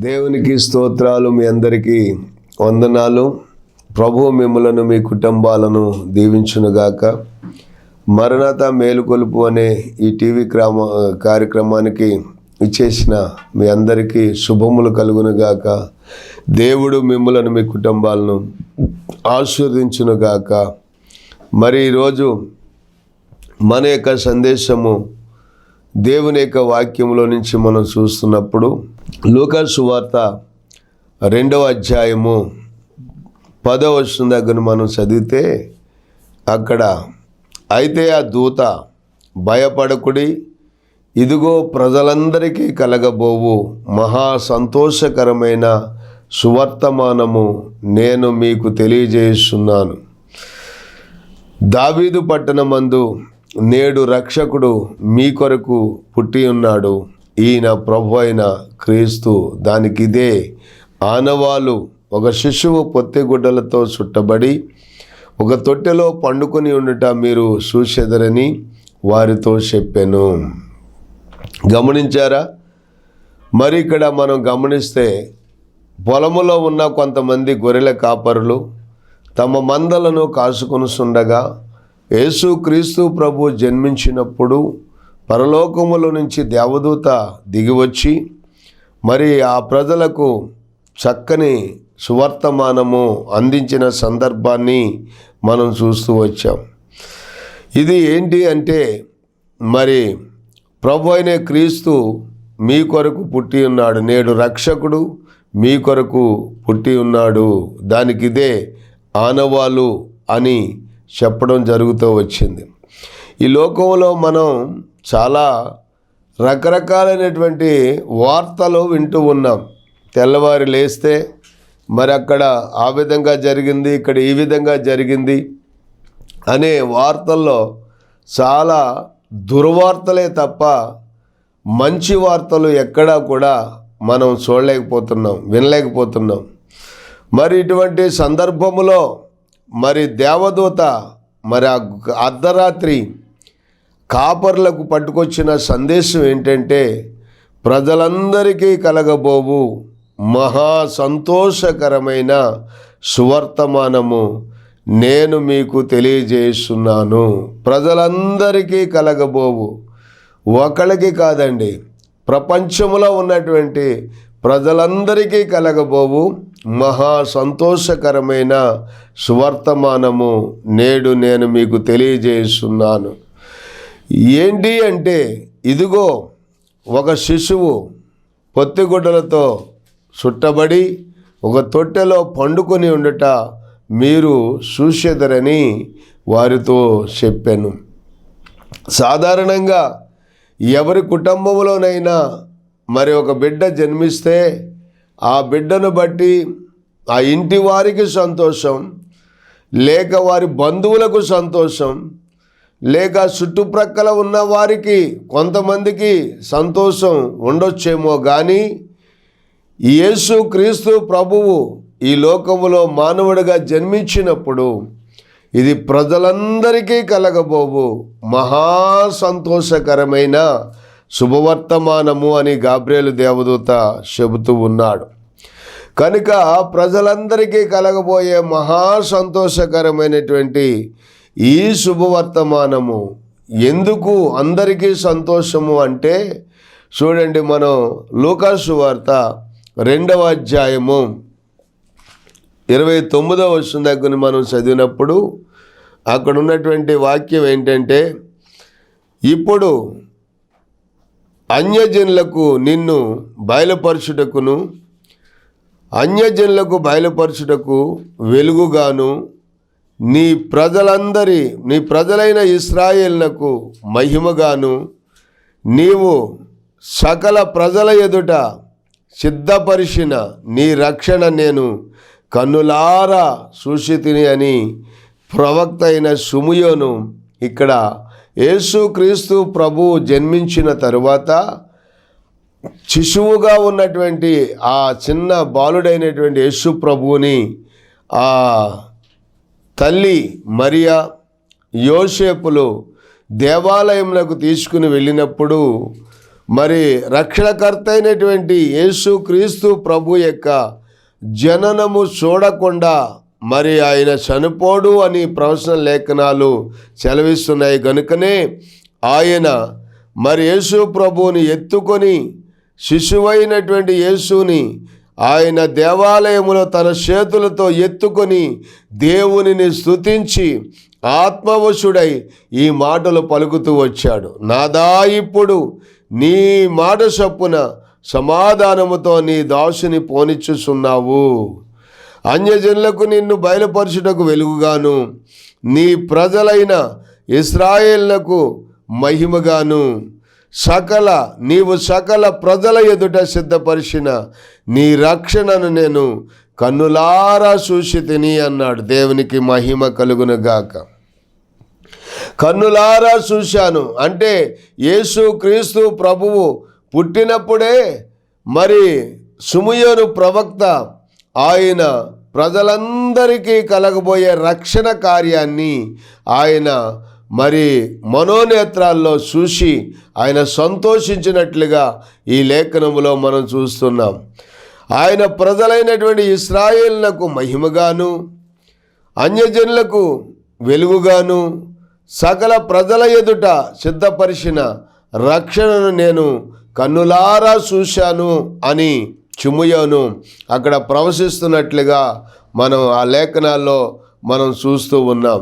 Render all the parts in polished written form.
దేవునికి స్తోత్రాలు. మీ అందరికీ వందనాలు. ప్రభువు మిమ్మలను మీ కుటుంబాలను దీవించునుగాక. మరణత మేలుకొలుపు అనే ఈ టీవీ కార్యక్రమానికి ఇచ్చేసిన మీ అందరికీ శుభములు కలుగునుగాక. దేవుడు మిమ్మలను మీ కుటుంబాలను ఆశీర్వదించునుగాక. మరి ఈరోజు మన యొక్క సందేశము దేవుని యొక్క వాక్యంలో నుంచి మనం చూస్తున్నప్పుడు లూకా సువార్త 2వ అధ్యాయము 10వ వచనం దగ్గర మనం చదివితే అక్కడ, అయితే ఆ దూత, భయపడకుడి, ఇదిగో ప్రజలందరికీ కలగబోవు మహా సంతోషకరమైన సువర్తమానము నేను మీకు తెలియజేస్తున్నాను. దావీదు పట్టణమందు నేడు రక్షకుడు మీ కొరకు పుట్టి ఉన్నాడు. ఈయన ప్రభు అయిన క్రీస్తు. దానికి ఇదే ఆనవాలు. ఒక శిశువు పొత్తిగుడ్డలతో చుట్టబడి ఒక తొట్టెలో పండుకొని ఉండుట మీరు చూచెదరని వారితో చెప్పాను. గమనించారా? మరి ఇక్కడ మనం గమనిస్తే పొలములో ఉన్న కొంతమంది గొర్రెల కాపరులు తమ మందలను కాసుకొనుచుండగా యేసుక్రీస్తు ప్రభు జన్మించినప్పుడు పరలోకములో నుంచి దేవదూత దిగివచ్చి మరి ఆ ప్రజలకు చక్కని సువర్తమానము అందించిన సందర్భాన్ని మనం చూస్తూ వచ్చాం. ఇది ఏంటి అంటే, మరి ప్రభు అయిన క్రీస్తు మీ కొరకు పుట్టి ఉన్నాడు, నేడు రక్షకుడు మీ కొరకు పుట్టి ఉన్నాడు. దానికి ఇదే ఆనవాలు అని చెప్పడం జరుగుతూ వచ్చింది. ఈ లోకంలో మనం చాలా రకరకాలైనటువంటి వార్తలు వింటూ ఉన్నాం. తెల్లవారి లేస్తే మరి అక్కడ ఆ విధంగా జరిగింది, ఇక్కడ ఈ విధంగా జరిగింది అనే వార్తల్లో చాలా దుర్వార్తలే తప్ప మంచి వార్తలు ఎక్కడా కూడా మనం చూడలేకపోతున్నాం, వినలేకపోతున్నాం. మరి ఇటువంటి సందర్భములో మరి దేవదూత మరి ఆ అర్ధరాత్రి కాపర్లకు పట్టుకొచ్చిన సందేశం ఏంటంటే, ప్రజలందరికీ కలగబోవు మహా సంతోషకరమైన సువర్తమానము నేను మీకు తెలియజేస్తున్నాను. ప్రజలందరికీ కలగబోవు, ఒకళ్ళకి కాదండి, ప్రపంచంలో ఉన్నటువంటి ప్రజలందరికీ కలగబోవు మహా సంతోషకరమైన సువర్తమానము నేడు నేను మీకు తెలియజేస్తున్నాను. ఏంటి అంటే, ఇదిగో ఒక శిశువు పొత్తిగుడ్డలతో చుట్టబడి ఒక తొట్టెలో పండుకొని ఉండుట మీరు చూచెదరని వారితో చెప్పాను. సాధారణంగా ఎవరి కుటుంబంలోనైనా మరి ఒక బిడ్డ జన్మిస్తే ఆ బిడ్డను బట్టి ఆ ఇంటి వారికి సంతోషం, లేక వారి బంధువులకు సంతోషం, లేక చుట్టుప్రక్కల ఉన్న వారికి కొంతమందికి సంతోషం ఉండొచ్చేమో. కానీ యేసు క్రీస్తు ప్రభువు ఈ లోకములో మానవుడిగా జన్మించినప్పుడు ఇది ప్రజలందరికీ కలగబోవు మహా సంతోషకరమైన శుభవర్తమానము అని గాబ్రియేలు దేవదూత చెబుతూ ఉన్నాడు. కనుక ప్రజలందరికీ కలగబోయే మహా సంతోషకరమైనటువంటి ఈ శుభవర్తమానము ఎందుకు అందరికీ సంతోషము అంటే, చూడండి, మనం లూకా సువార్త 2వ అధ్యాయము 29వ వచనం దగ్గర మనం చదివినప్పుడు అక్కడ ఉన్నటువంటి వాక్యం ఏంటంటే, ఇప్పుడు అన్యజనులకు నిన్ను బయలుపరచుటకును అన్యజనులకు బయలుపరచుటకు వెలుగుగాను నీ ప్రజలైన ఇశ్రాయేలునకు మహిమగాను నీవు సకల ప్రజల ఎదుట సిద్ధపరిచిన నీ రక్షణ నేను కన్నులారా చూసితిని అని ప్రవక్త అయిన షిమయోను ఇక్కడ యేసుక్రీస్తు ప్రభువు జన్మించిన తరువాత శిశువుగా ఉన్నటువంటి ఆ చిన్న బాలుడైనటువంటి యేసు ప్రభువుని ఆ తల్లి మరియా యోసేపులు దేవాలయంలోకి తీసుకుని వెళ్ళినప్పుడు మరి రక్షణకర్త అయినటువంటి యేసు క్రీస్తు ప్రభు యొక్క జననము చూడకుండా మరి ఆయన చనిపోడు అని ప్రవచన లేఖనాలు సెలవిస్తున్నాయి కనుకనే ఆయన మరి యేసు ప్రభువుని ఎత్తుకొని శిశువైనటువంటి యేసుని ఆయన దేవాలయములో తన చేతులతో ఎత్తుకొని దేవునిని స్తుతించి ఆత్మవశుడై ఈ మాటలు పలుకుతూ వచ్చాడు. నాదా ఇప్పుడు నీ మాట చొప్పున సమాధానముతో నీ దాసుని పోనిచ్చుచున్నావు. అన్యజనులకు నిన్ను బయలుపరచుటకు వెలుగుగాను, నీ ప్రజలైన ఇశ్రాయేలునకు మహిమగాను నీవు సకల ప్రజల ఎదుట సిద్ధపరిచిన నీ రక్షణను నేను కన్నులారా చూసి తిని అన్నాడు. దేవునికి మహిమ కలుగునుగాక. కన్నులారా చూశాను అంటే యేసు క్రీస్తు ప్రభువు పుట్టినప్పుడే మరి సుమయోను ప్రవక్త ఆయన ప్రజలందరికీ కలగబోయే రక్షణ కార్యాన్ని ఆయన మరి మనోనేత్రాల్లో చూసి ఆయన సంతోషించినట్లుగా ఈ లేఖనములో మనం చూస్తున్నాం. ఆయన ప్రజలైనటువంటి ఇశ్రాయేలునకు మహిమగాను, అన్యజనులకు వెలుగుగాను, సకల ప్రజల ఎదుట సిద్ధపరిచిన రక్షణను నేను కన్నులారా చూశాను అని చిముయోను అక్కడ ప్రవశిస్తున్నట్లుగా మనం ఆ లేఖనాల్లో మనం చూస్తూ ఉన్నాం.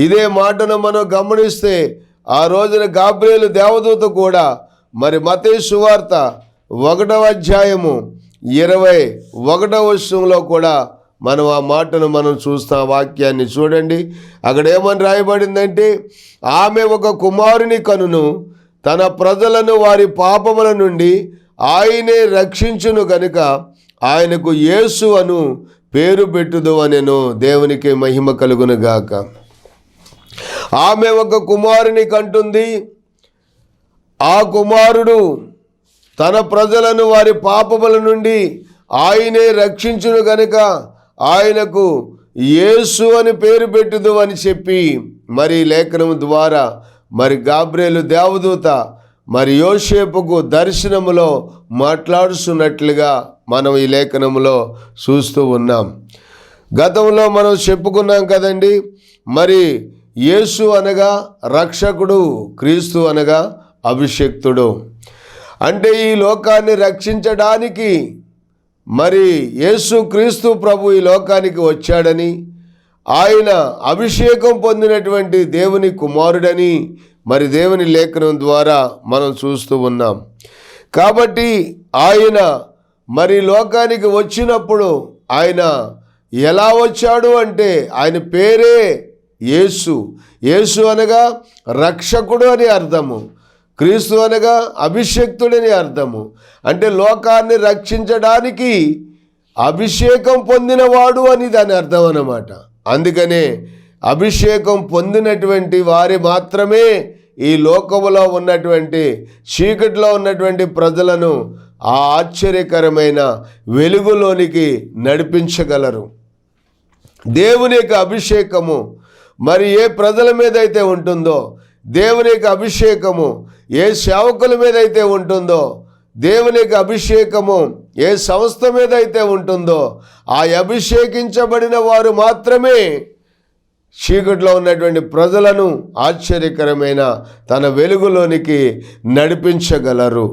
ఇదే మాటను మనం గమనిస్తే ఆ రోజున గాబ్రియేలు దేవదూత కూడా మరి మత్తయి సువార్త 1వ అధ్యాయము 21వ వచనంలో కూడా మనం ఆ మాటను మనం చూస్తాం. వాక్యాన్ని చూడండి. అక్కడ ఏమని రాయబడిందంటే, ఆమె ఒక కుమారుని కనును, తన ప్రజలను వారి పాపముల నుండి ఆయనే రక్షించును గనుక ఆయనకు యేసు అను పేరు పెట్టుదు అనెను. దేవునికి మహిమ కలుగునుగాక. ఆమె ఒక కుమారుని కంటుంది, ఆ కుమారుడు తన ప్రజలను వారి పాపముల నుండి ఆయనే రక్షించును గనుక ఆయనకు యేసు అని పేరు పెట్టుదు అని చెప్పి మరి లేఖనం ద్వారా మరి గాబ్రియేలు దేవదూత మరి యోసేపుకు దర్శనములో మాట్లాడుతున్నట్లుగా మనం ఈ లేఖనములో చూస్తూ ఉన్నాం. గతంలో మనం చెప్పుకున్నాం కదండి, మరి యేసు అనగా రక్షకుడు, క్రీస్తు అనగా అభిషిక్తుడు. అంటే ఈ లోకాన్ని రక్షించడానికి మరి యేసు క్రీస్తు ప్రభు ఈ లోకానికి వచ్చాడని, ఆయన అభిషేకం పొందినటువంటి దేవుని కుమారుడని మరి దేవుని లేఖనం ద్వారా మనం చూస్తూ ఉన్నాం. కాబట్టి ఆయన మరి లోకానికి వచ్చినప్పుడు ఆయన ఎలా వచ్చాడు అంటే ఆయన పేరే యేసు. యేసు అనగా రక్షకుడు అని అర్థము, క్రీస్తు అనగా అభిషేక్తుడని అర్థము. అంటే లోకాన్ని రక్షించడానికి అభిషేకం పొందినవాడు అని దాని అర్థం అన్నమాట. అందుకనే అభిషేకం పొందినటువంటి వారి మాత్రమే ఈ లోకములో ఉన్నటువంటి చీకటిలో ఉన్నటువంటి ప్రజలను ఆ ఆశ్చర్యకరమైన వెలుగులోనికి నడిపించగలరు. దేవుని యొక్క అభిషేకము మరి ఏ ప్రజల మీద అయితే ఉంటుందో, దేవుని యొక్క అభిషేకము ఏ సేవకుల మీద అయితే ఉంటుందో, దేవుని యొక్క అభిషేకము ఏ సంస్థ మీద అయితే ఉంటుందో, ఆ అభిషేకించబడిన వారు మాత్రమే చీకటిలో ఉన్నటువంటి ప్రజలను ఆశ్చర్యకరమైన తన వెలుగులోనికి నడిపించగలరు.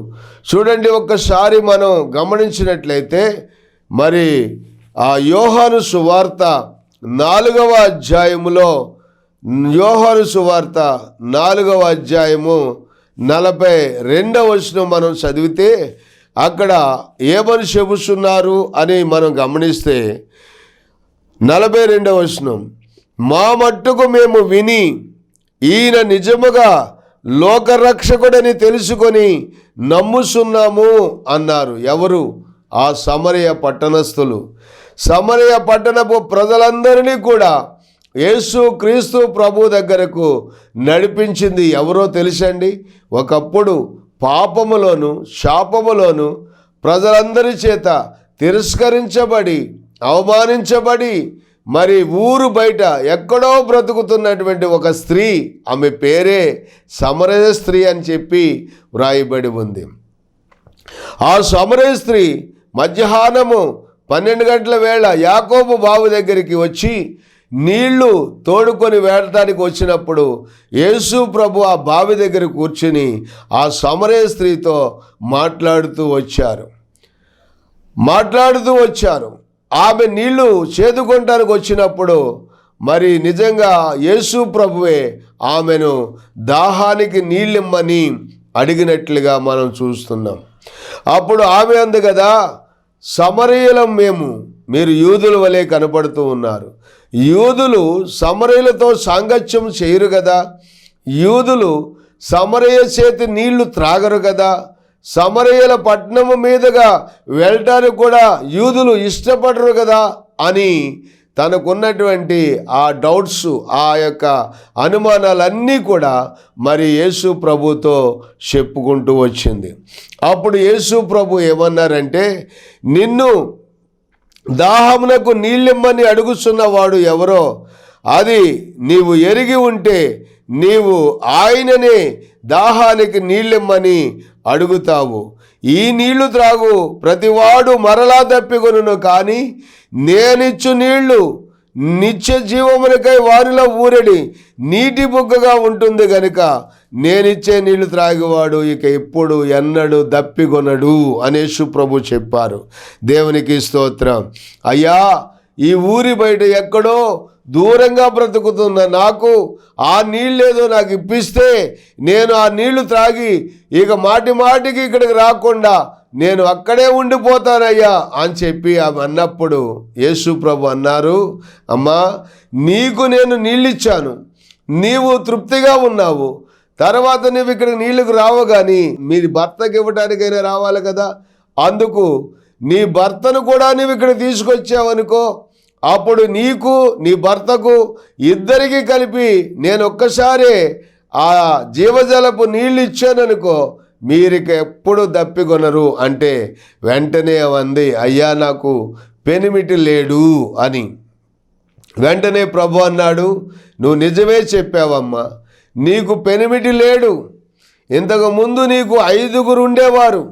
చూడండి, ఒక్కసారి మనం గమనించినట్లయితే మరి ఆ యోహాను సువార్త 4వ అధ్యాయములో, యోహాను సువార్త 4వ అధ్యాయము 42వ వచనం మనం చదివితే అక్కడ ఏమని చెబుతున్నారు అని మనం గమనిస్తే 42వ వచనం, మా మట్టుకు మేము విని ఈయన నిజముగా లోకరక్షకుడని తెలుసుకొని నమ్ముచున్నాము అన్నారు. ఎవరు? ఆ సమరయ పట్టణస్థులు. సమరయ పట్టణపు ప్రజలందరినీ కూడా యేసు క్రీస్తు ప్రభు దగ్గరకు నడిపించింది ఎవరో తెలుసండి? ఒకప్పుడు పాపములోను శాపములోను ప్రజలందరి చేత తిరస్కరించబడి అవమానించబడి మరి ఊరు బయట ఎక్కడో బ్రతుకుతున్నటువంటి ఒక స్త్రీ, ఆమె పేరే సమరయ స్త్రీ అని చెప్పి వ్రాయబడి ఉంది. ఆ సమరయ స్త్రీ మధ్యాహ్నము 12 గంటల వేళ యాకోబు బావి దగ్గరికి వచ్చి నీళ్లు తోడుకొని వెళ్ళటానికి వచ్చినప్పుడు యేసు ప్రభు ఆ బావి దగ్గర కూర్చుని ఆ సమరయ స్త్రీతో మాట్లాడుతూ వచ్చారు. ఆమె నీళ్లు చేదుకొనటానికి వచ్చినప్పుడు మరి నిజంగా యేసు ప్రభువే ఆమెను దాహానికి నీళ్ళిమ్మని అడిగినట్లుగా మనం చూస్తున్నాం. అప్పుడు ఆమె అంది కదా, సమరయులం మీరు యూదుల వలె కనపడుతూ ఉన్నారు. యూదులు సమరయులతో సాంగత్యం చేయరు కదా, యూదులు సమరయ చేతి నీళ్లు త్రాగరు కదా, సమరయుల పట్టణము మీదుగా వెళ్ళటానికి కూడా యూదులు ఇష్టపడరు కదా అని తనకున్నటువంటి ఆ డౌట్స్, ఆ యొక్క అనుమానాలన్నీ కూడా మరి యేసు ప్రభుతో చెప్పుకుంటూ వచ్చింది. అప్పుడు యేసు ప్రభు ఏమన్నారంటే, నిన్ను దాహమునకు నీళ్ళిమ్మని అడుగుతున్నవాడు ఎవరో అది నీవు ఎరిగి ఉంటే నీవు ఆయననే దాహానికి నీళ్ళిమ్మని అడుగుతావు. ఈ నీళ్లు త్రాగు ప్రతివాడు మరలా దప్పికొనును, కానీ నేనిచ్చు నీళ్లు నిత్య జీవమునకై వారిలో ఊరడి నీటి బుగ్గగా ఉంటుంది గనుక నేనిచ్చే నీళ్లు త్రాగివాడు ఇక ఎప్పుడు ఎన్నడు దప్పికొనడు అనేసు ప్రభు చెప్పారు. దేవునికి స్తోత్రం. అయ్యా, ఈ ఊరి బయట ఎక్కడో దూరంగా బ్రతుకుతున్న నాకు ఆ నీళ్ళేదో నాకు ఇప్పిస్తే నేను ఆ నీళ్లు త్రాగి ఇక మాటికి ఇక్కడికి రాకుండా నేను అక్కడే ఉండిపోతానయ్యా అని చెప్పి ఆమె అన్నప్పుడు యేసు ప్రభు అన్నారు, అమ్మా, నీకు నేను నీళ్ళిచ్చాను, నీవు తృప్తిగా ఉన్నావు, తర్వాత నువ్వు ఇక్కడికి నీళ్ళకు రావు, కానీ మీ భర్తకి ఇవ్వటానికైనా రావాలి కదా, అందుకు నీ భర్తను కూడా నువ్వు ఇక్కడ తీసుకొచ్చావనుకో, అప్పుడు నీకు నీ భర్తకు ఇద్దరికి కలిపి నేను ఒక్కసారే ఆ జీవజలపు నీళ్ళు ఇచ్చాననుకో, మీరిక ఎప్పుడు దప్పికొనరు అంటే వెంటనే అంది, అయ్యా నాకు పెనిమిటి లేడు అని. వెంటనే ప్రభు అన్నాడు, నువ్వు నిజమే చెప్పావమ్మా, నీకు పెనిమిటి లేడు. ఇంతకు ముందు నీకు 5గురు ఉండేవారు,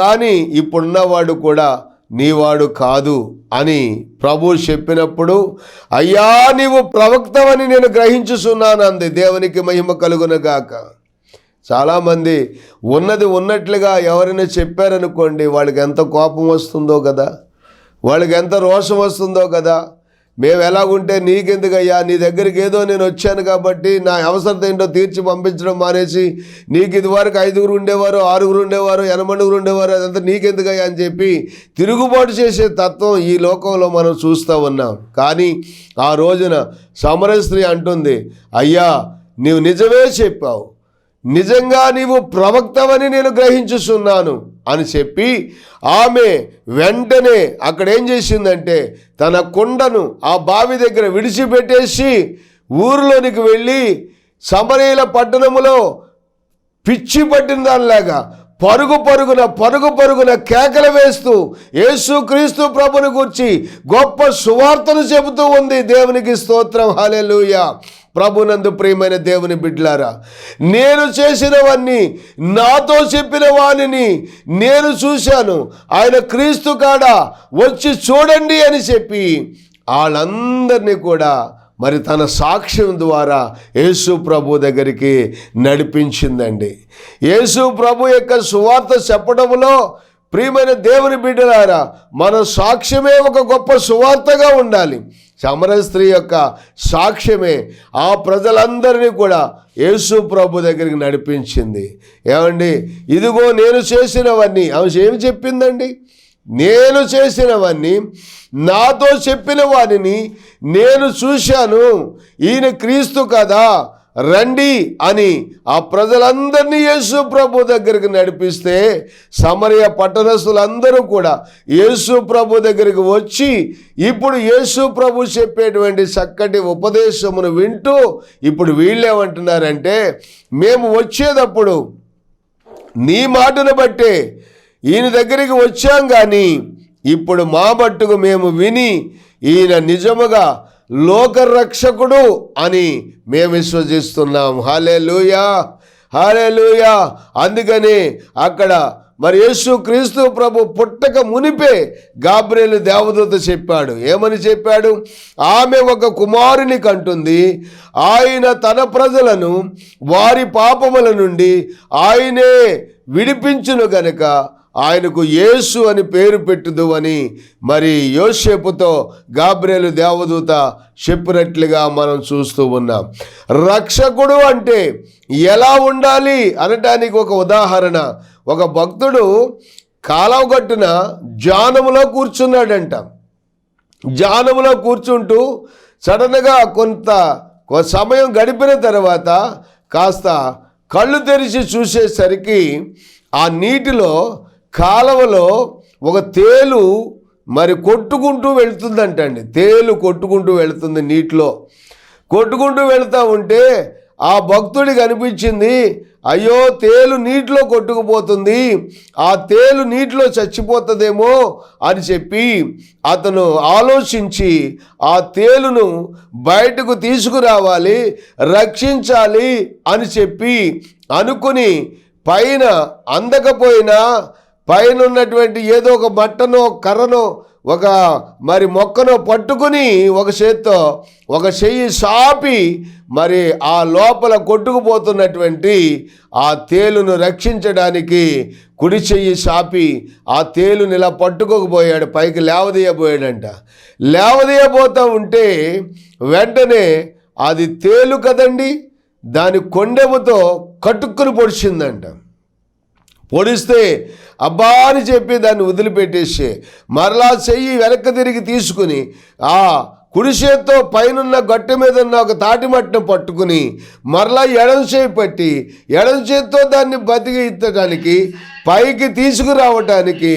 కానీ ఇప్పుడున్నవాడు కూడా నీవాడు కాదు అని ప్రభు చెప్పినప్పుడు, అయ్యా నీవు ప్రవక్తవని నేను గ్రహించుచున్నాను అంది. దేవునికి మహిమ కలుగునగాక. చాలామంది ఉన్నది ఉన్నట్లుగా ఎవరైనా చెప్పారనుకోండి, వాళ్ళకి ఎంత కోపం వస్తుందో కదా, వాళ్ళకి ఎంత రోషం వస్తుందో కదా. మేము ఎలాగుంటే నీకెందుకయ్యా, నీ దగ్గరికి ఏదో నేను వచ్చాను కాబట్టి నా అవసరం ఏంటో తీర్చి పంపించడం మానేసి, నీకు ఇదివరకు 5గురు ఉండేవారు, 6గురు ఉండేవారు, 8 ఉండేవారు, అదంతా నీకెందుకయ్యా అని చెప్పి తిరుగుబాటు చేసే తత్వం ఈ లోకంలో మనం చూస్తూ ఉన్నాం. కానీ ఆ రోజున సమరయ స్త్రీ అంటుంది, అయ్యా నీవు నిజమే చెప్పావు, నిజంగా నీవు ప్రవక్తవని నేను గ్రహించుచున్నాను అని చెప్పి ఆమె వెంటనే అక్కడ ఏం చేసిందంటే తన కుండను ఆ బావి దగ్గర విడిచిపెట్టేసి ఊరిలోనికి వెళ్ళి సమరయుల పట్టణములో పిచ్చి పట్టిన దానిలాగా పరుగు పరుగున కేకలు వేస్తూ యేసుక్రీస్తు ప్రభుని గురించి గొప్ప సువార్తను చెబుతూ ఉంది. దేవునికి స్తోత్రం, హల్లెలూయా. ప్రభునందు ప్రియమైన దేవుని బిడ్డలారా, నేను చేసినవన్నీ, నాతో చెప్పిన వానిని నేను చూశాను, ఆయన క్రీస్తు కాడ వచ్చి చూడండి అని చెప్పి వాళ్ళందరినీ కూడా మరి తన సాక్ష్యం ద్వారా యేసు ప్రభు దగ్గరికి నడిపించిందండి. యేసు ప్రభు యొక్క సువార్త చెప్పడంలో ప్రియమైన దేవుని బిడ్డలారా, మన సాక్ష్యమే ఒక గొప్ప సువార్తగా ఉండాలి. సమరయ స్త్రీ యొక్క సాక్ష్యమే ఆ ప్రజలందరినీ కూడా యేసు ప్రభు దగ్గరికి నడిపించింది. ఏమండి, ఇదిగో నేను చేసినవన్నీ, ఆమె ఏమి చెప్పిందండి, నేను చేసినవన్నీ, నాతో చెప్పిన వాడిని నేను చూశాను, ఈయన క్రీస్తు కదా, రండి అని ఆ ప్రజలందరినీ యేసు ప్రభు దగ్గరికి నడిపిస్తే సమరయ పట్టణస్తులందరూ కూడా యేసు ప్రభు దగ్గరికి వచ్చి ఇప్పుడు యేసు ప్రభు చెప్పేటువంటి చక్కటి ఉపదేశమును వింటూ ఇప్పుడు వీళ్ళేమంటున్నారంటే, మేము వచ్చేటప్పుడు నీ మాటను బట్టే ఈయన దగ్గరికి వచ్చాం, కానీ ఇప్పుడు మా మట్టుకు మేము విని ఈయన నిజముగా లోకరక్షకుడు అని మేము విశ్వసిస్తున్నాం. హల్లెలూయా, హల్లెలూయా. అందుకని అక్కడ మరి యేసు క్రీస్తు ప్రభు పుట్టక మునిపే గాబ్రియేలు దేవదూత చెప్పాడు. ఏమని చెప్పాడు? ఆమె ఒక కుమారుని కంటుంది, ఆయన తన ప్రజలను వారి పాపముల నుండి ఆయనే విడిపించును గనుక ఆయనకు యేసు అని పేరు పెట్టుదు అని మరి యోసేపుతో గాబ్రియేలు దేవదూత చెప్పినట్లుగా మనం చూస్తూ ఉన్నాం. రక్షకుడు అంటే ఎలా ఉండాలి అనటానికి ఒక ఉదాహరణ, ఒక భక్తుడు కాలవ గట్టున జానములో కూర్చున్నాడంట. జానములో కూర్చుంటూ సడన్గా కొంత సమయం గడిపిన తర్వాత కాస్త కళ్ళు తెరిచి చూసేసరికి ఆ నీటిలో కాలవలో ఒక తేలు మరి కొట్టుకుంటూ వెళ్తుందంటండి. తేలు కొట్టుకుంటూ వెళుతుంది, నీటిలో కొట్టుకుంటూ వెళ్తూ ఉంటే ఆ భక్తుడికి అనిపించింది, అయ్యో తేలు నీటిలో కొట్టుకుపోతుంది, ఆ తేలు నీటిలో చచ్చిపోతుందేమో అని చెప్పి అతను ఆలోచించి ఆ తేలును బయటకు తీసుకురావాలి, రక్షించాలి అని చెప్పి అనుకుని పైన అందకపోయినా పైన ఉన్నటువంటి ఏదో ఒక బట్టనో కర్రనో ఒక మరి మొక్కనో పట్టుకుని ఒక చేత్తో ఒక చెయ్యి సాపి మరి ఆ లోపల కొట్టుకుపోతున్నటువంటి ఆ తేలును రక్షించడానికి కుడి చెయ్యి సాపి ఆ తేలుని ఇలా పట్టుకోకపోయాడు, పైకి లేవదీయబోయాడంట. లేవదీయబోతూ ఉంటే వెంటనే అది తేలు కదండి, దాని కొండెముతో కట్టుక్కుని పొడిచిందంట. పొడిస్తే అబ్బా అని చెప్పి దాన్ని వదిలిపెట్టేసి మరలా చెయ్యి వెనక్కి తిరిగి తీసుకుని ఆ కుడి చేత్తో పైనున్న గట్టె మీద ఉన్న ఒక తాటిమట్టను పట్టుకుని మరలా ఎడమ చేయి పట్టి ఎడమ చేత్తో దాన్ని బతికించడానికి పైకి తీసుకురావటానికి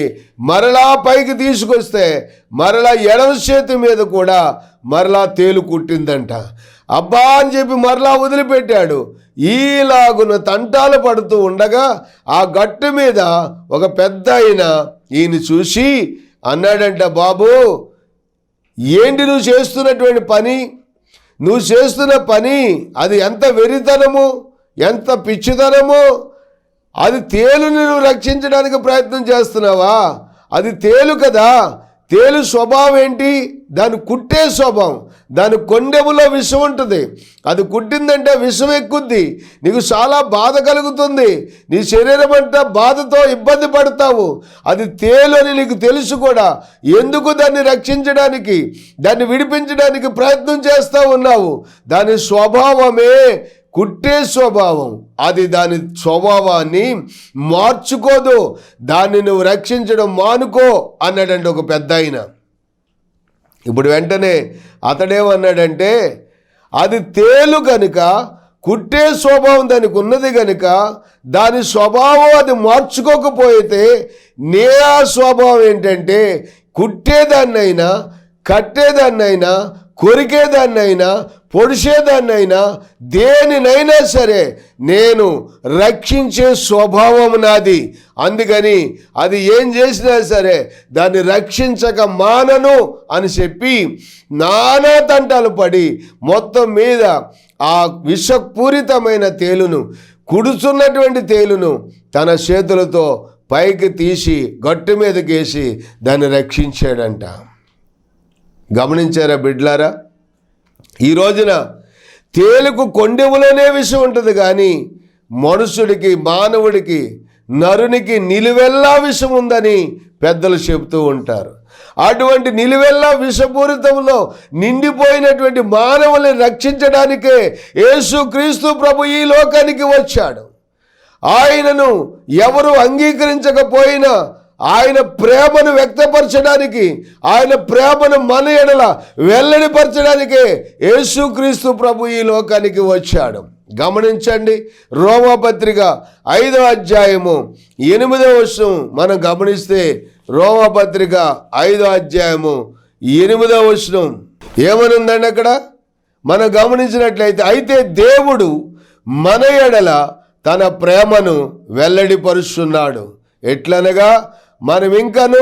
మరలా పైకి తీసుకొస్తే మరలా ఎడమ చేతి మీద కూడా మరలా తేలు కుట్టిందంట. అబ్బా అని చెప్పి మరలా వదిలిపెట్టాడు. ఈలాగున తంటాలు పడుతూ ఉండగా ఆ గట్టు మీద ఒక పెద్ద ఈయన చూసి అన్నాడంట, బాబు ఏంటి నువ్వు చేస్తున్నటువంటి పని? నువ్వు చేస్తున్న పని అది ఎంత వెరితనము, ఎంత పిచ్చితనము! అది తేలుని నువ్వు రక్షించడానికి ప్రయత్నం చేస్తున్నావా? అది తేలు కదా. తేలు స్వభావం ఏంటి? దాని కుట్టే స్వభావం. దాని కొండెములో విషం ఉంటుంది. అది కుట్టిందంటే విషం ఎక్కుద్ది, నీకు చాలా బాధ కలుగుతుంది, నీ శరీరం అంతా బాధతో ఇబ్బంది పడతావు. అది తేలు అని నీకు తెలుసు కూడా, ఎందుకు దాన్ని రక్షించడానికి దాన్ని విడిపించడానికి ప్రయత్నం చేస్తూ ఉన్నావు? దాని స్వభావమే కుట్టే స్వభావం. అది దాని స్వభావాన్ని మార్చుకోదు. దాన్ని నువ్వు రక్షించడం మానుకో అన్నాడంటే ఒక పెద్ద ఆయన. ఇప్పుడు వెంటనే అతడేమన్నాడంటే, అది తేలు కనుక కుట్టే స్వభావం దానికి ఉన్నది కనుక దాని స్వభావం అది మార్చుకోకపోతే నే ఆ స్వభావం ఏంటంటే కుట్టేదాన్నైనా కట్టేదాన్నైనా కొరికేదాన్నైనా పొడిచేదాన్నైనా దేనినైనా సరే నేను రక్షించే స్వభావం నాది. అందుకని అది ఏం చేసినా సరే దాన్ని రక్షించక మానను అని చెప్పి నానా తంటాలు పడి మొత్తం మీద ఆ విషపూరితమైన తేలును, కుడుచున్నటువంటి తేలును తన చేతులతో పైకి తీసి గట్టు మీదకేసి దాన్ని రక్షించాడంట. గమనించారా బిడ్లారా? ఈ రోజున తేలుకు కొండెములోనే విషం ఉంటుంది, కానీ మనుషుడికి, మానవుడికి, నరునికి నిలువెల్లా విషం ఉందని పెద్దలు చెబుతూ ఉంటారు. అటువంటి నిలువెల్లా విషపూరితంలో నిండిపోయినటువంటి మానవుల్ని రక్షించడానికే యేసు క్రీస్తు ప్రభు ఈ లోకానికి వచ్చాడు. ఆయనను ఎవరు అంగీకరించకపోయినా ఆయన ప్రేమను వ్యక్తపరచడానికి, ఆయన ప్రేమను మన ఎడల వెల్లడిపరచడానికే యేసుక్రీస్తు ప్రభు ఈ లోకానికి వచ్చాడు. గమనించండి, రోమాపత్రిక 5వ అధ్యాయము 8వ వచనం మనం గమనిస్తే, రోమాపత్రిక 5వ అధ్యాయము 8వ వచనం ఏమనుందండి అక్కడ మనం గమనించినట్లయితే, అయితే దేవుడు మన ఎడల తన ప్రేమను వెల్లడిపరుస్తున్నాడు. ఎట్లనగా మనం ఇంకను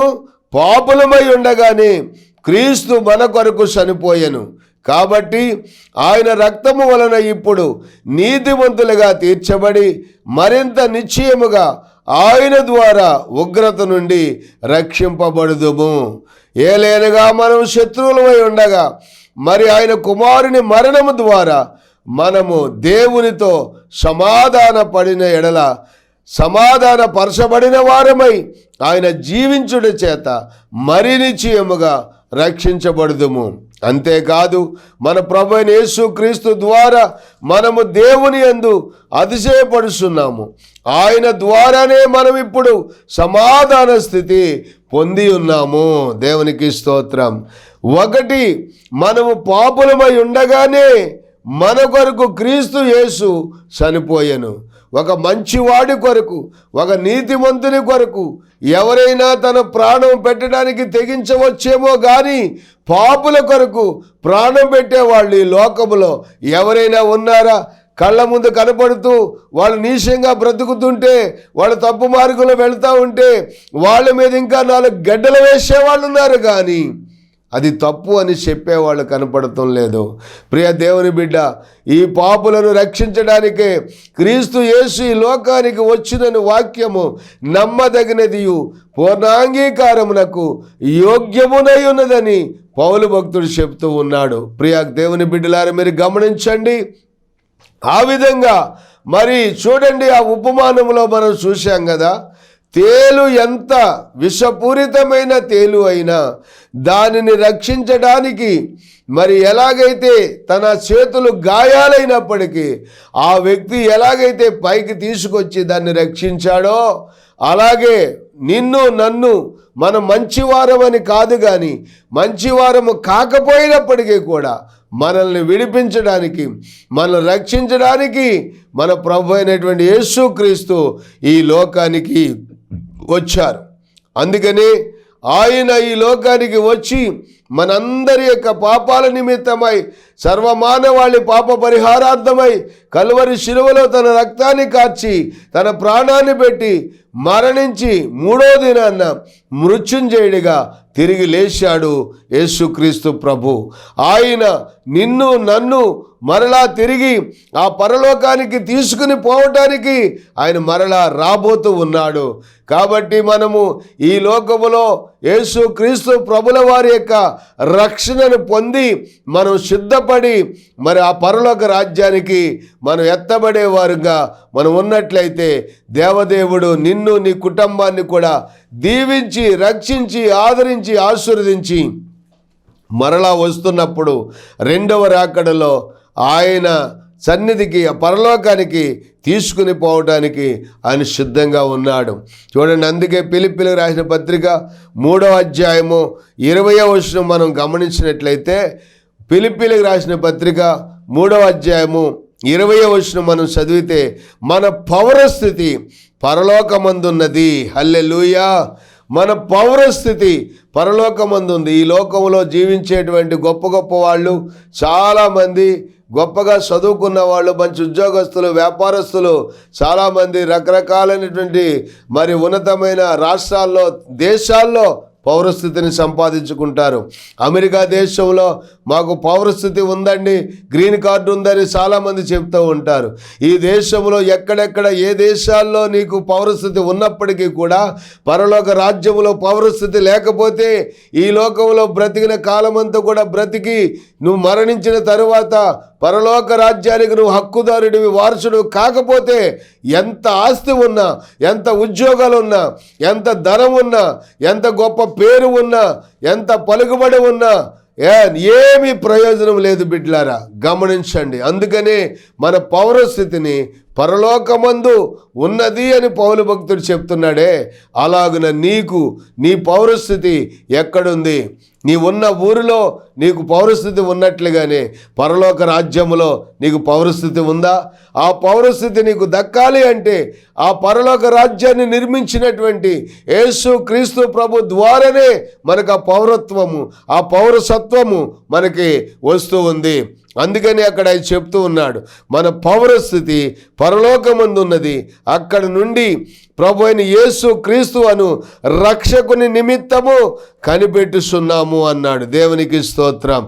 పాపులమై ఉండగానే క్రీస్తు మన కొరకు చనిపోయెను, కాబట్టి ఆయన రక్తము వలన ఇప్పుడు నీతిమంతులుగా తీర్చబడి మరింత నిశ్చయముగా ఆయన ద్వారా ఉగ్రత నుండి రక్షింపబడుదుము. ఏలైనగా మనం శత్రువులమై ఉండగా మరి ఆయన కుమారుని మరణము ద్వారా మనము దేవునితో సమాధాన పడిన ఎడల సమాధానపరచబడిన వారమై ఆయన జీవించుట చేత మరి నిశ్చయముగా రక్షించబడుదుము. అంతేకాదు మన ప్రభువైన యేసుక్రీస్తు ద్వారా మనము దేవుని యందు అతిశయపడుచున్నాము. ఆయన ద్వారానే మనం ఇప్పుడు సమాధాన స్థితి పొంది ఉన్నాము. దేవునికి స్తోత్రం. ఒకటి, మనము పాపులమై ఉండగానే మన కొరకు క్రీస్తు యేసు చనిపోయెను. ఒక మంచివాడి కొరకు, ఒక నీతిమంతుని కొరకు ఎవరైనా తన ప్రాణం పెట్టడానికి తెగించవచ్చేమో కానీ పాపుల కొరకు ప్రాణం పెట్టేవాళ్ళు ఈ లోకములో ఎవరైనా ఉన్నారా? కళ్ళ ముందు కనపడుతూ వాళ్ళు నీచంగా బ్రతుకుతుంటే, వాళ్ళు తప్పు మార్గంలో వెళ్తూ ఉంటే వాళ్ళ మీద ఇంకా 4 గడ్డలు వేసేవాళ్ళు ఉన్నారు, కానీ అది తప్పు అని చెప్పేవాళ్ళు కనపడటం లేదు. ప్రియ దేవుని బిడ్డ, ఈ పాపులను రక్షించడానికే క్రీస్తు యేసు ఈ లోకానికి వచ్చినని వాక్యము నమ్మదగినదియు పూర్ణాంగీకారమునకు యోగ్యమునై ఉన్నదని పౌలు భక్తుడు చెప్తూ ఉన్నాడు. ప్రియ దేవుని బిడ్డలారా, మీరు గమనించండి. ఆ విధంగా మరి చూడండి, ఆ ఉపమానంలో మనం చూసాం కదా, తేలు ఎంత విషపూరితమైన తేలు అయినా దానిని రక్షించడానికి మరి ఎలాగైతే తన చేతులు గాయాలైనప్పటికీ ఆ వ్యక్తి ఎలాగైతే పైకి తీసుకొచ్చి దాన్ని రక్షించాడో, అలాగే నిన్ను నన్ను మనం మంచివారమని కాదు కానీ మంచివారము కాకపోయినప్పటికీ కూడా మనల్ని విడిపించడానికి, మనల్ని రక్షించడానికి మన ప్రభు అయినటువంటి యేసుక్రీస్తు ఈ లోకానికి వచ్చారు. అందుకని ఆయన ఈ లోకానికి వచ్చి మనందరి యొక్క పాపాల నిమిత్తమై సర్వమానవాళి పాప పరిహారార్థమై కల్వరి శిలువలో తన రక్తాన్ని కార్చి తన ప్రాణాన్ని పెట్టి మరణించి 3వ దినాన్న మృత్యుంజయుడిగా తిరిగి లేచాడు యేసుక్రీస్తు ప్రభు. ఆయన నిన్ను నన్ను మరలా తిరిగి ఆ పరలోకానికి తీసుకుని పోవటానికి ఆయన మరలా రాబోతూ ఉన్నాడు. కాబట్టి మనము ఈ లోకములో యేసుక్రీస్తు ప్రభుల వారి యొక్క రక్షణను పొంది మనం సిద్ధపడి మరి ఆ పరలోక రాజ్యానికి మనం ఎత్తబడేవారుగా మనం ఉన్నట్లయితే దేవదేవుడు నిన్ను నీ కుటుంబాన్ని కూడా దీవించి రక్షించి ఆదరించి ఆశీర్వదించి మరలా వస్తున్నప్పుడు 2వ రాకడలో ఆయన సన్నిధికి ఆ పరలోకానికి తీసుకుని పోవడానికి ఆయన సిద్ధంగా ఉన్నాడు. చూడండి, అందుకే ఫిలిప్పీయులకు రాసిన పత్రిక 3వ అధ్యాయము 20వ వచనం మనం గమనించినట్లయితే, ఫిలిప్పీయులకు రాసిన పత్రిక 3వ అధ్యాయము 20వ వచనం మనం చదివితే, మన పౌరస్థితి పరలోకమందున్నది. హల్లెలూయా. మన పౌరస్థితి పరలోకమందుంది. ఈ లోకంలో జీవించేటువంటి గొప్ప గొప్ప వాళ్ళు చాలామంది, గొప్పగా చదువుకున్న వాళ్ళు, మంచి ఉద్యోగస్తులు, వ్యాపారస్తులు చాలామంది రకరకాలైనటువంటి మరి ఉన్నతమైన రాష్ట్రాల్లో దేశాల్లో పౌరస్థితిని సంపాదించుకుంటారు. అమెరికా దేశంలో మాకు పౌరస్థితి ఉందండి, గ్రీన్ కార్డు ఉందని చాలామంది చెప్తూ ఉంటారు. ఈ దేశంలో ఎక్కడెక్కడ ఏ దేశాల్లో నీకు పౌరస్థితి ఉన్నప్పటికీ కూడా పరలోక రాజ్యంలో పౌరస్థితి లేకపోతే ఈ లోకంలో బ్రతికిన కాలమంతా కూడా బ్రతికి నువ్వు మరణించిన తరువాత పరలోక రాజ్యానికి నువ్వు హక్కుదారుడివి, వారసుడు కాకపోతే ఎంత ఆస్తి ఉన్నా, ఎంత ఉద్యోగాలు ఉన్నా, ఎంత ధనం ఉన్నా, ఎంత గొప్ప పేరు ఉన్నా, ఎంత పలుకుబడి ఉన్నా ఏమీ ప్రయోజనం లేదు బిడ్డలారా. గమనించండి. అందుకనే మన పౌరస్థితిని పరలోకమందు ఉన్నది అని పౌలు భక్తుడు చెప్తున్నాడే, అలాగున నీకు నీ పౌరస్థితి ఎక్కడుంది? నీ ఉన్న ఊరిలో నీకు పౌరస్థితి ఉన్నట్లుగానే పరలోక రాజ్యములో నీకు పౌరస్థితి ఉందా? ఆ పౌరస్థితి నీకు దక్కాలి అంటే ఆ పరలోక రాజ్యాన్ని నిర్మించినటువంటి యేసుక్రీస్తు ప్రభు ద్వారానే మనకు ఆ పౌరత్వము, ఆ పౌరసత్వము మనకి వస్తూ ఉంది. అందుకని అక్కడ ఆయన చెప్తూ ఉన్నాడు, మన పౌరస్థితి పరలోకమందు ఉన్నది, అక్కడ నుండి ప్రభు అయిన యేసుక్రీస్తు అను రక్షకుని నిమిత్తము కనిపెట్టుచున్నాము అన్నాడు. దేవునికి స్తోత్రం.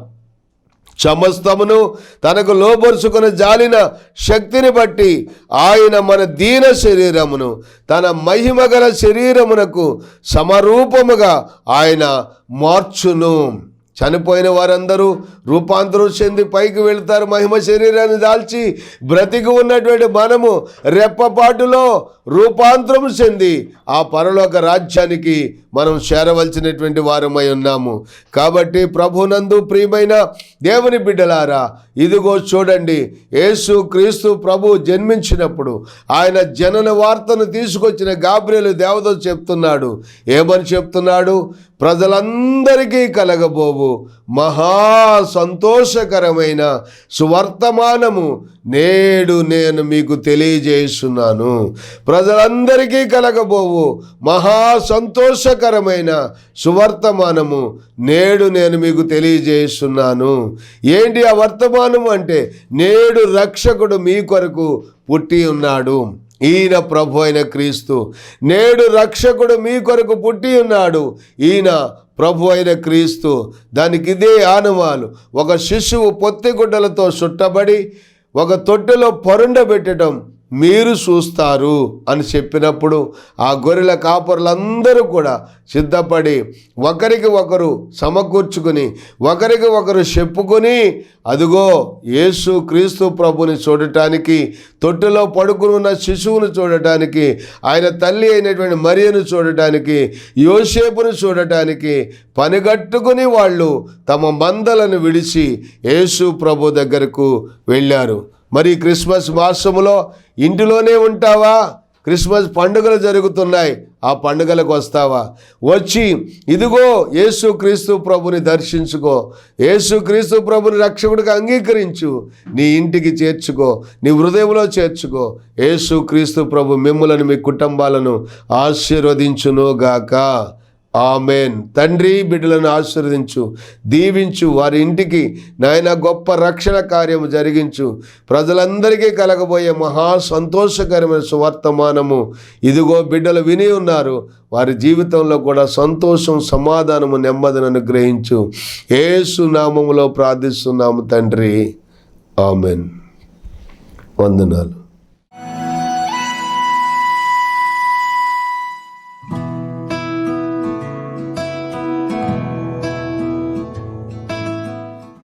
సమస్తమును తనకు లోబరుచుకుని జాలిన శక్తిని బట్టి ఆయన మన దీన శరీరమును తన మహిమగల శరీరమునకు సమరూపముగా ఆయన మార్చును. చనిపోయిన వారందరూ రూపాంతరం చెంది పైకి వెళ్తారు. మహిమ శరీరాన్ని దాల్చి బ్రతికి ఉన్నటువంటి మనము రెప్పపాటులో రూపాంతరం చెంది ఆ పరలోక రాజ్యానికి మనం చేరవలసినటువంటి వారమై ఉన్నాము. కాబట్టి ప్రభునందు ప్రియమైన దేవుని బిడ్డలారా, ఇదిగో చూడండి, యేసు క్రీస్తు ప్రభు జన్మించినప్పుడు ఆయన జనన వార్తను తీసుకొచ్చిన గాబ్రియేలు దేవదూత చెప్తున్నాడు. ఏమని చెప్తున్నాడు? ప్రజలందరికీ కలగబోవు మహా సంతోషకరమైన సువర్తమానము నేడు నేను మీకు తెలియజేస్తున్నాను. ప్రజలందరికీ కలగబోవు మహా సంతోషకరమైన సువర్తమానము నేడు నేను మీకు తెలియజేస్తున్నాను. ఏంటి ఆ వర్తమానం అంటే, నేడు రక్షకుడు మీ కొరకు పుట్టి ఉన్నాడు. ఈయన ప్రభు అయిన క్రీస్తు. నేడు రక్షకుడు మీ కొరకు పుట్టి ఉన్నాడు. ఈయన ప్రభు అయిన క్రీస్తు. దానికి ఇదే ఆనవాలు. ఒక శిశువు పొత్తిగుడ్డలతో చుట్టబడి ఒక తొట్టెలో పరుండబెట్టడం మీరు చూస్తారు అని చెప్పినప్పుడు ఆ గొర్రెల కాపరులందరూ కూడా సిద్ధపడి ఒకరికి ఒకరు సమకూర్చుకుని ఒకరికి ఒకరు చెప్పుకొని అదిగో యేసు క్రీస్తు ప్రభుని చూడటానికి, తొట్టెలో పడుకుని ఉన్న శిశువును చూడటానికి, ఆయన తల్లి అయినటువంటి మరియను చూడటానికి, యోసేపును చూడటానికి పనిగట్టుకుని వాళ్ళు తమ మందలను విడిచి యేసు ప్రభు దగ్గరకు వెళ్ళారు. మరి క్రిస్మస్ మాసములో ఇంటిలోనే ఉంటావా? క్రిస్మస్ పండుగలు జరుగుతున్నాయి, ఆ పండుగలకు వస్తావా? వచ్చి ఇదిగో యేసు క్రీస్తు ప్రభుని దర్శించుకో, యేసు క్రీస్తు ప్రభుని రక్షకుడిగా అంగీకరించు, నీ ఇంటికి చేర్చుకో, నీ హృదయంలో చేర్చుకో. యేసు క్రీస్తు ప్రభు మిమ్ములను మీ కుటుంబాలను ఆశీర్వదించునుగాక. ఆమెన్. తండ్రి, బిడ్డలను ఆశీర్వదించు, దీవించు, వారి ఇంటికి నాయన గొప్ప రక్షణ కార్యము జరిగించు. ప్రజలందరికీ కలగబోయే మహా సంతోషకరమైన సువర్తమానము ఇదిగో బిడ్డలు విని ఉన్నారు. వారి జీవితంలో కూడా సంతోషం, సమాధానము, నెమ్మదిని అనుగ్రహించు. యేసు నామములో ప్రార్థిస్తున్నాము తండ్రి. ఆమెన్. వందనాలు.